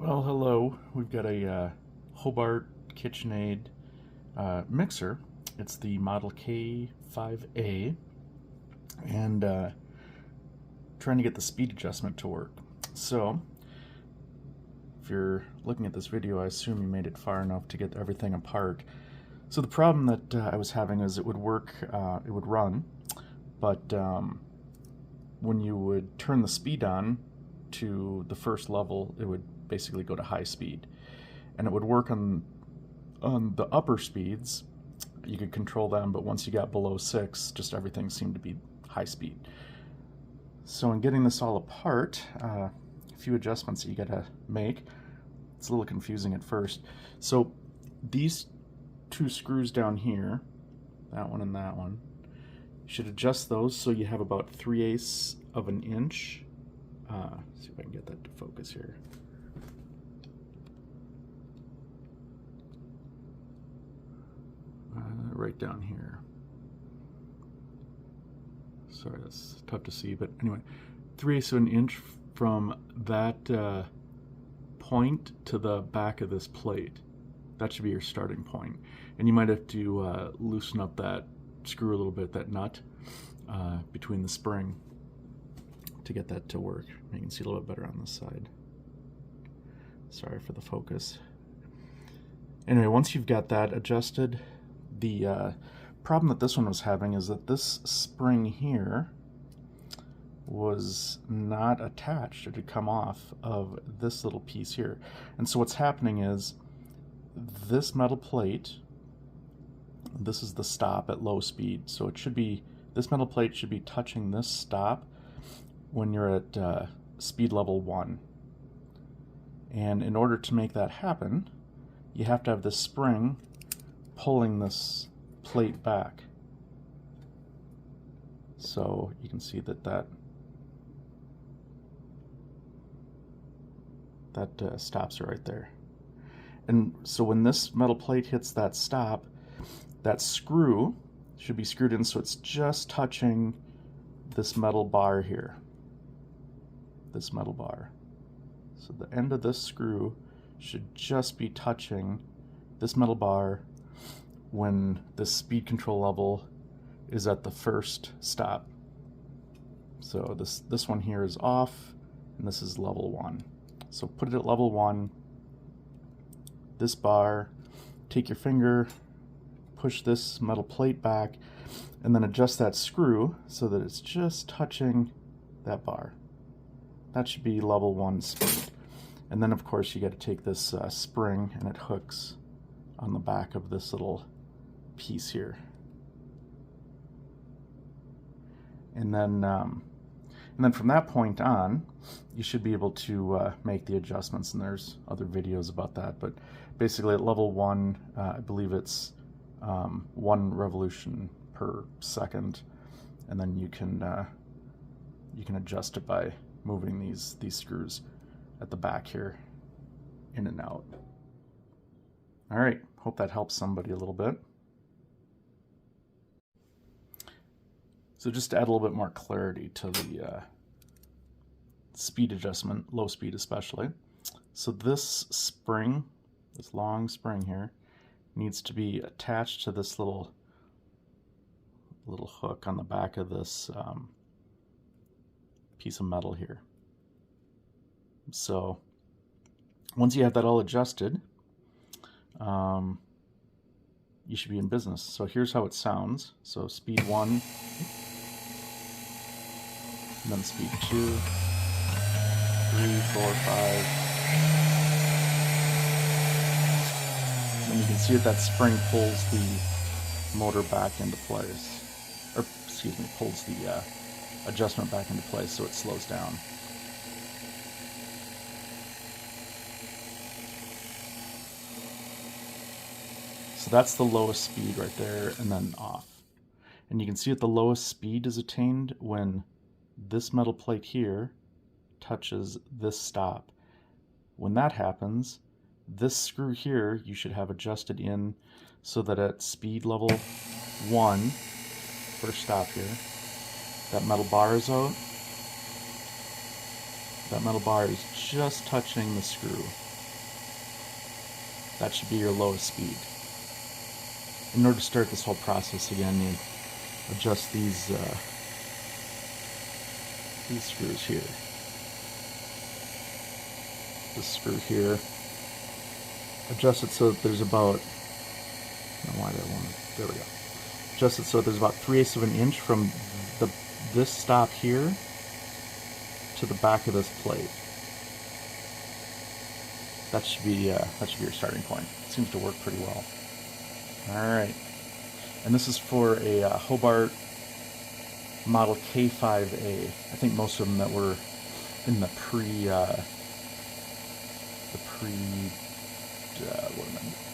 Well, hello. We've got a Hobart KitchenAid mixer. It's the model K5A, and trying to get the speed adjustment to work. So, if you're looking at this video, I assume you made it far enough to get everything apart. So the problem that I was having is it would work, it would run, but when you would turn the speed on to the first level, it would basically go to high speed, and it would work on the upper speeds. You could control them, but once you got below 6, just everything seemed to be high speed. So in getting this all apart, a few adjustments that you gotta make. It's a little confusing at first. So these two screws down here, that one and that one, you should adjust those so you have about 3/8 of an inch. See if I can get that to focus here. Right down here. Sorry, that's tough to see, but anyway, 3/8 of an inch from that point to the back of this plate. That should be your starting point. And you might have to loosen up that screw a little bit, that nut between the spring, to get that to work. You can see a little bit better on this side. Sorry for the focus. Anyway, once you've got that adjusted, the problem that this one was having is that this spring here was not attached. It had come off of this little piece here. And so what's happening is this metal plate, this is the stop at low speed, so it should be, this metal plate should be touching this stop when you're at speed level 1. And in order to make that happen, you have to have this spring pulling this plate back. So you can see that stops it right there. And so when this metal plate hits that stop, that screw should be screwed in so it's just touching this metal bar here. This metal bar. So the end of this screw should just be touching this metal bar when the speed control level is at the first stop. So this one here is off, and this is level 1. So put it at level 1, this bar, take your finger, push this metal plate back, and then adjust that screw so that it's just touching that bar. That should be level 1 speed. And then of course you got to take this spring, and it hooks on the back of this little piece here. And then from that point on, you should be able to make the adjustments, and there's other videos about that. But basically at level 1, I believe it's 1 revolution per second, and then you can adjust it by moving these screws at the back here in and out. All right, hope that helps somebody a little bit. So just to add a little bit more clarity to the speed adjustment, low speed especially. So this spring, this long spring here, needs to be attached to this little hook on the back of this piece of metal here. So once you have that all adjusted, you should be in business. So here's how it sounds. So speed 1, and then speed 2, 3, 4, 5. And you can see that spring pulls the motor back into place, or excuse me, pulls the adjustment back into place so it slows down. So that's the lowest speed right there, and then off. And you can see that the lowest speed is attained when this metal plate here touches this stop. When that happens, this screw here you should have adjusted in so that at speed level 1, first stop here, that metal bar is out. That metal bar is just touching the screw. That should be your lowest speed. In order to start this whole process again, you adjust these screws here. This screw here. Adjust it so that there's about, I don't know why that one, there we go. Adjust it so that there's about 3/8 of an inch from this stop here to the back of this plate. That should be your starting point. It seems to work pretty well. All right, and this is for a Hobart model K5A. I think most of them that were in the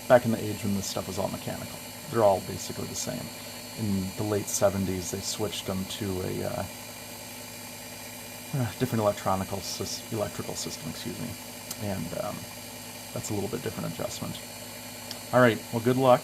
back in the age when this stuff was all mechanical. They're all basically the same. In the late 70s, they switched them to a different electrical system, excuse me, and that's a little bit different adjustment. All right, well, good luck.